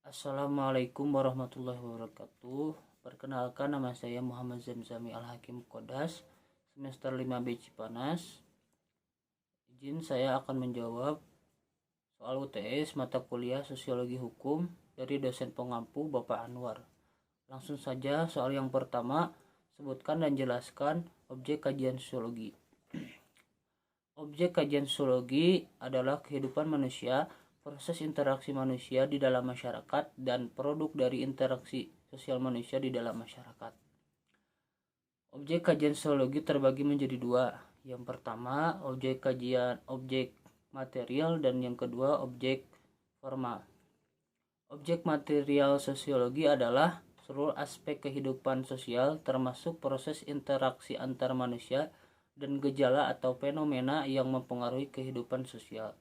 Assalamualaikum warahmatullahi wabarakatuh. Perkenalkan, nama saya Muhammad Zamzami Al-Hakim Kodas, semester 5B Cipanas. Izin saya akan menjawab soal UTS mata kuliah Sosiologi Hukum dari dosen pengampu Bapak Anwar. Langsung saja soal yang pertama, sebutkan dan jelaskan objek kajian sosiologi. Objek kajian sosiologi adalah kehidupan manusia, proses interaksi manusia di dalam masyarakat, dan produk dari interaksi sosial manusia di dalam masyarakat. Objek kajian sosiologi terbagi menjadi dua. Yang pertama, objek kajian objek material, dan yang kedua, objek formal. Objek material sosiologi adalah seluruh aspek kehidupan sosial termasuk proses interaksi antar manusia dan gejala atau fenomena yang mempengaruhi kehidupan sosial.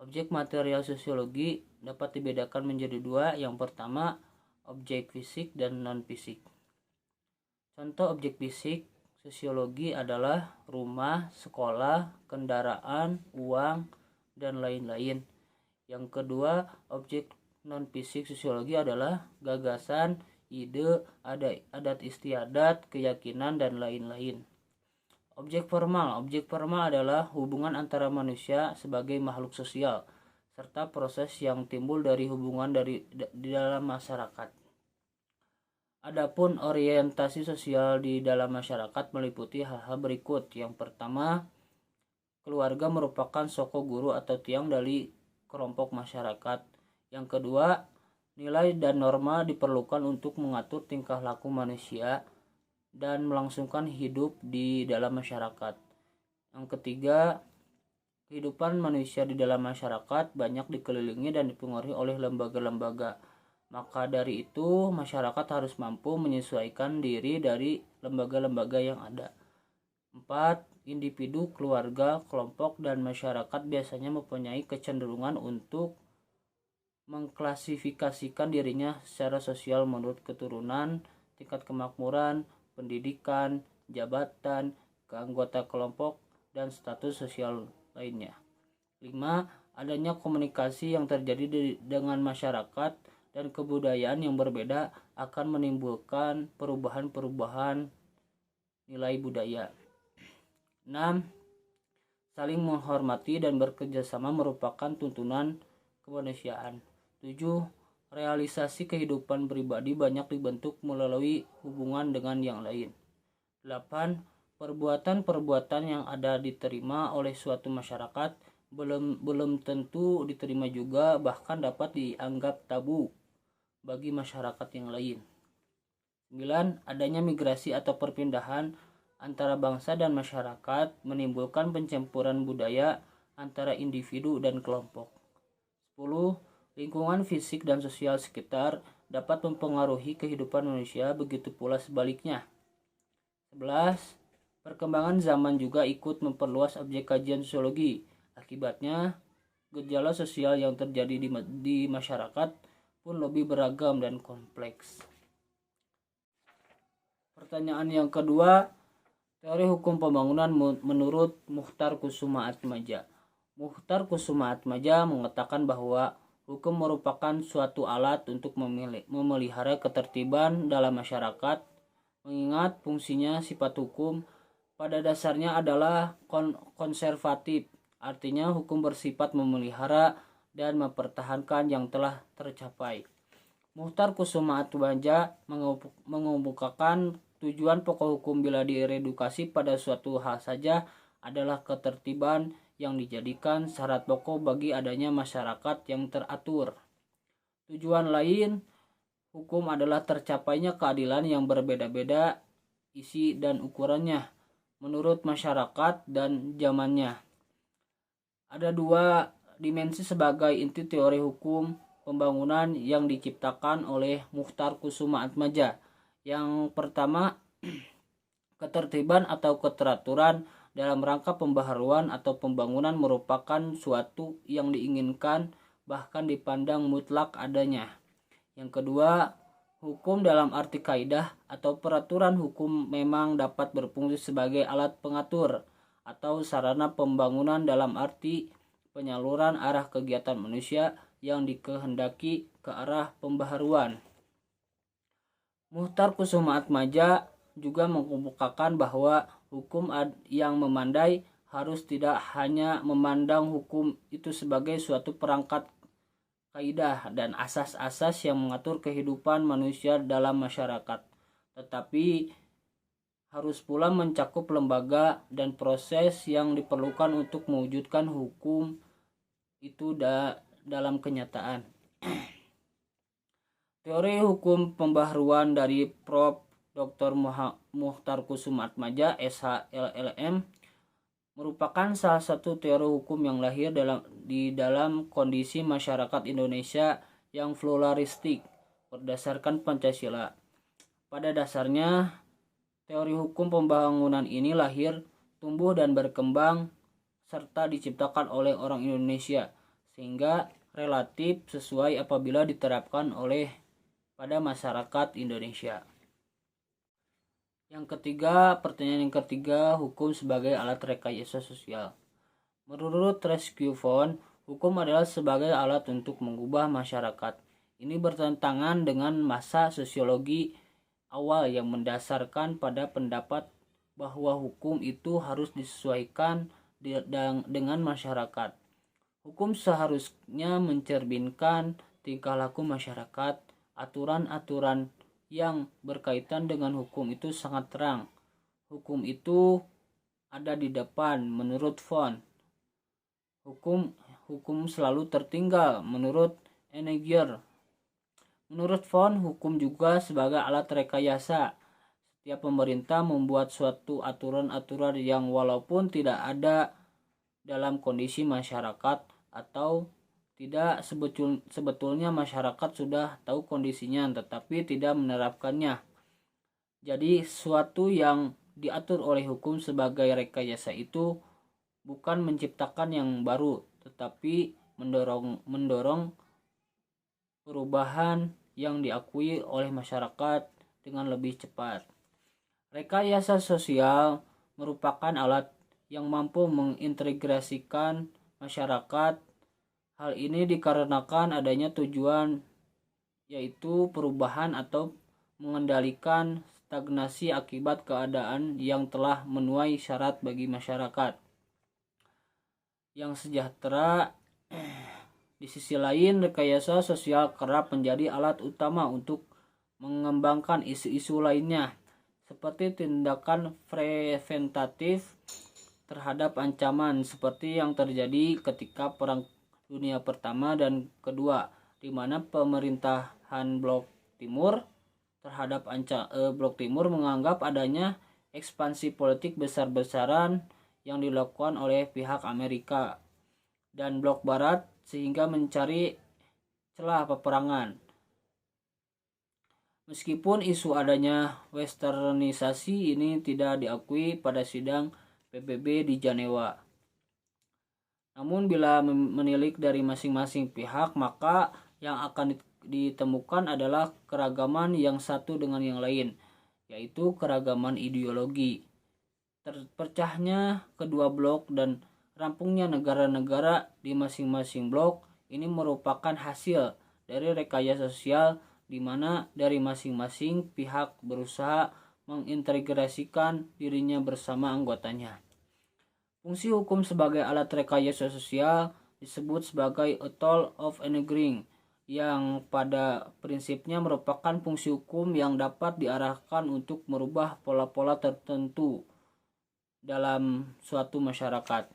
Objek material sosiologi dapat dibedakan menjadi dua. Yang pertama, objek fisik dan non-fisik. Contoh objek fisik sosiologi adalah rumah, sekolah, kendaraan, uang, dan lain-lain. Yang kedua, objek non-fisik sosiologi adalah gagasan, ide, adat istiadat, keyakinan, dan lain-lain. Objek formal adalah hubungan antara manusia sebagai makhluk sosial serta proses yang timbul dari hubungan di dalam masyarakat. Adapun orientasi sosial di dalam masyarakat meliputi hal-hal berikut. Yang pertama, keluarga merupakan soko guru atau tiang dari kelompok masyarakat. Yang kedua, nilai dan norma diperlukan untuk mengatur tingkah laku manusia dan melangsungkan hidup di dalam masyarakat. Yang ketiga, kehidupan manusia di dalam masyarakat banyak dikelilingi dan dipengaruhi oleh lembaga-lembaga. Maka dari itu, masyarakat harus mampu menyesuaikan diri dari lembaga-lembaga yang ada. 4. Individu, keluarga, kelompok, dan masyarakat biasanya mempunyai kecenderungan untuk mengklasifikasikan dirinya secara sosial menurut keturunan, tingkat kemakmuran, pendidikan, jabatan, keanggota kelompok, dan status sosial lainnya. 5. Adanya komunikasi yang terjadi dengan masyarakat dan kebudayaan yang berbeda akan menimbulkan perubahan-perubahan nilai budaya. 6. Saling menghormati dan bekerjasama merupakan tuntunan kemanusiaan. 7. Realisasi kehidupan pribadi banyak dibentuk melalui hubungan dengan yang lain. 8. Perbuatan-perbuatan yang ada diterima oleh suatu masyarakat belum tentu diterima juga, bahkan dapat dianggap tabu bagi masyarakat yang lain. 9. Adanya migrasi atau perpindahan antara bangsa dan masyarakat menimbulkan pencampuran budaya antara individu dan kelompok. 10. Lingkungan fisik dan sosial sekitar dapat mempengaruhi kehidupan manusia, begitu pula sebaliknya. 11. Perkembangan zaman juga ikut memperluas objek kajian sosiologi. Akibatnya, gejala sosial yang terjadi di masyarakat pun lebih beragam dan kompleks. Pertanyaan yang kedua, teori hukum pembangunan menurut Muchtar Kusuma-Atmaja. Muchtar Kusuma-Atmaja mengatakan bahwa hukum merupakan suatu alat untuk memelihara ketertiban dalam masyarakat, mengingat fungsinya sifat hukum pada dasarnya adalah konservatif, artinya hukum bersifat memelihara dan mempertahankan yang telah tercapai. Muchtar Kusuma-Atmaja mengemukakan tujuan pokok hukum bila diredukasi pada suatu hal saja adalah ketertiban yang dijadikan syarat pokok bagi adanya masyarakat yang teratur. Tujuan lain hukum adalah tercapainya keadilan yang berbeda-beda isi dan ukurannya menurut masyarakat dan zamannya. Ada dua dimensi sebagai inti teori hukum pembangunan yang diciptakan oleh Muchtar Kusuma-Atmaja. Yang pertama, ketertiban atau keteraturan dalam rangka pembaharuan atau pembangunan merupakan suatu yang diinginkan bahkan dipandang mutlak adanya. Yang kedua, hukum dalam arti kaidah atau peraturan hukum memang dapat berfungsi sebagai alat pengatur atau sarana pembangunan dalam arti penyaluran arah kegiatan manusia yang dikehendaki ke arah pembaharuan. Muchtar Kusumaatmadja juga mengemukakan bahwa hukum yang memandai harus tidak hanya memandang hukum itu sebagai suatu perangkat kaidah dan asas-asas yang mengatur kehidupan manusia dalam masyarakat, tetapi harus pula mencakup lembaga dan proses yang diperlukan untuk mewujudkan hukum itu dalam kenyataan. Teori hukum pembaharuan dari Prof. Dr. Muchtar Kusumaatmadja SH-LLM merupakan salah satu teori hukum yang lahir di dalam kondisi masyarakat Indonesia yang pluralistik berdasarkan Pancasila. Pada dasarnya, teori hukum pembangunan ini lahir, tumbuh dan berkembang serta diciptakan oleh orang Indonesia sehingga relatif sesuai apabila diterapkan pada masyarakat Indonesia. Pertanyaan yang ketiga, hukum sebagai alat rekayasa sosial. Menurut Rescue Fund, hukum adalah sebagai alat untuk mengubah masyarakat. Ini bertentangan dengan masa sosiologi awal yang mendasarkan pada pendapat bahwa hukum itu harus disesuaikan dengan masyarakat. Hukum seharusnya mencerminkan tingkah laku masyarakat. Aturan-aturan yang berkaitan dengan hukum itu sangat terang. Hukum itu ada di depan menurut Font. Hukum selalu tertinggal menurut Enegger. Menurut Font, hukum juga sebagai alat rekayasa. Setiap pemerintah membuat suatu aturan-aturan yang walaupun tidak ada dalam kondisi masyarakat atau tidak sebetulnya masyarakat sudah tahu kondisinya tetapi tidak menerapkannya. Jadi suatu yang diatur oleh hukum sebagai rekayasa itu bukan menciptakan yang baru tetapi mendorong perubahan yang diakui oleh masyarakat dengan lebih cepat. Rekayasa sosial merupakan alat yang mampu mengintegrasikan masyarakat. Hal ini dikarenakan adanya tujuan yaitu perubahan atau mengendalikan stagnasi akibat keadaan yang telah menuai syarat bagi masyarakat yang sejahtera. Di sisi lain, rekayasa sosial kerap menjadi alat utama untuk mengembangkan isu-isu lainnya seperti tindakan preventatif terhadap ancaman seperti yang terjadi ketika Perang Dunia Pertama dan Kedua, di mana pemerintahan Blok Timur terhadap Blok Timur menganggap adanya ekspansi politik besar-besaran yang dilakukan oleh pihak Amerika dan Blok Barat sehingga mencari celah peperangan. Meskipun isu adanya westernisasi ini tidak diakui pada sidang PBB di Jenewa. Namun bila menilik dari masing-masing pihak, maka yang akan ditemukan adalah keragaman yang satu dengan yang lain, yaitu keragaman ideologi. Terpecahnya kedua blok dan rampungnya negara-negara di masing-masing blok ini merupakan hasil dari rekayasa sosial di mana dari masing-masing pihak berusaha mengintegrasikan dirinya bersama anggotanya. Fungsi hukum sebagai alat rekayasa sosial disebut sebagai a tool of engineering, yang pada prinsipnya merupakan fungsi hukum yang dapat diarahkan untuk merubah pola-pola tertentu dalam suatu masyarakat,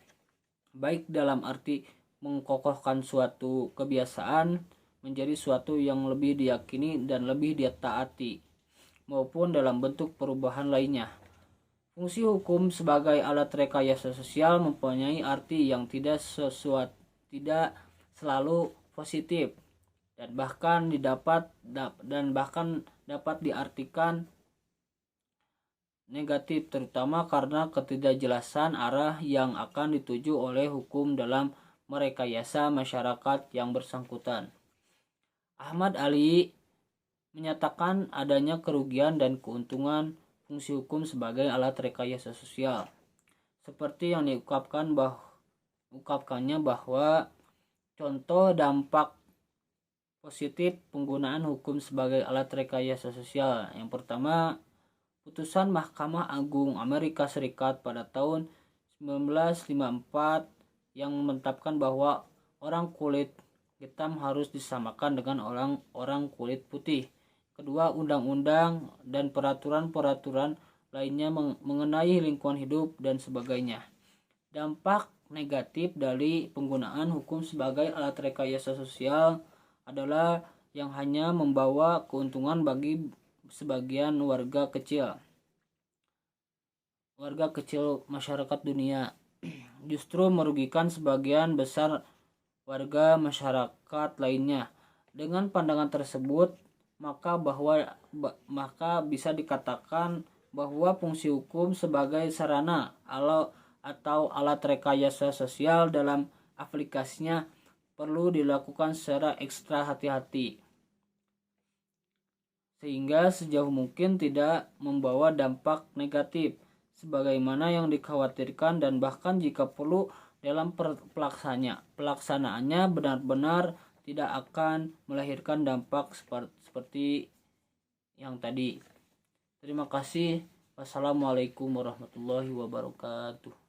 baik dalam arti mengkokohkan suatu kebiasaan menjadi suatu yang lebih diyakini dan lebih ditaati, maupun dalam bentuk perubahan lainnya. Fungsi hukum sebagai alat rekayasa sosial mempunyai arti yang tidak selalu positif dan bahkan dapat diartikan negatif, terutama karena ketidakjelasan arah yang akan dituju oleh hukum dalam merekayasa masyarakat yang bersangkutan. Ahmad Ali menyatakan adanya kerugian dan keuntungan fungsi hukum sebagai alat rekayasa sosial, seperti yang diungkapkannya bahwa contoh dampak positif penggunaan hukum sebagai alat rekayasa sosial. Yang pertama, putusan Mahkamah Agung Amerika Serikat pada tahun 1954 yang menetapkan bahwa orang kulit hitam harus disamakan dengan orang kulit putih. Kedua, undang-undang dan peraturan-peraturan lainnya mengenai lingkungan hidup dan sebagainya. Dampak negatif dari penggunaan hukum sebagai alat rekayasa sosial adalah yang hanya membawa keuntungan bagi sebagian warga kecil masyarakat dunia, justru merugikan sebagian besar warga masyarakat lainnya. Dengan pandangan tersebut, maka bisa dikatakan bahwa fungsi hukum sebagai sarana atau alat rekayasa sosial dalam aplikasinya perlu dilakukan secara ekstra hati-hati, sehingga sejauh mungkin tidak membawa dampak negatif sebagaimana yang dikhawatirkan, dan bahkan jika perlu dalam pelaksanaannya benar-benar tidak akan melahirkan dampak seperti yang tadi. Terima kasih. Wassalamualaikum warahmatullahi wabarakatuh.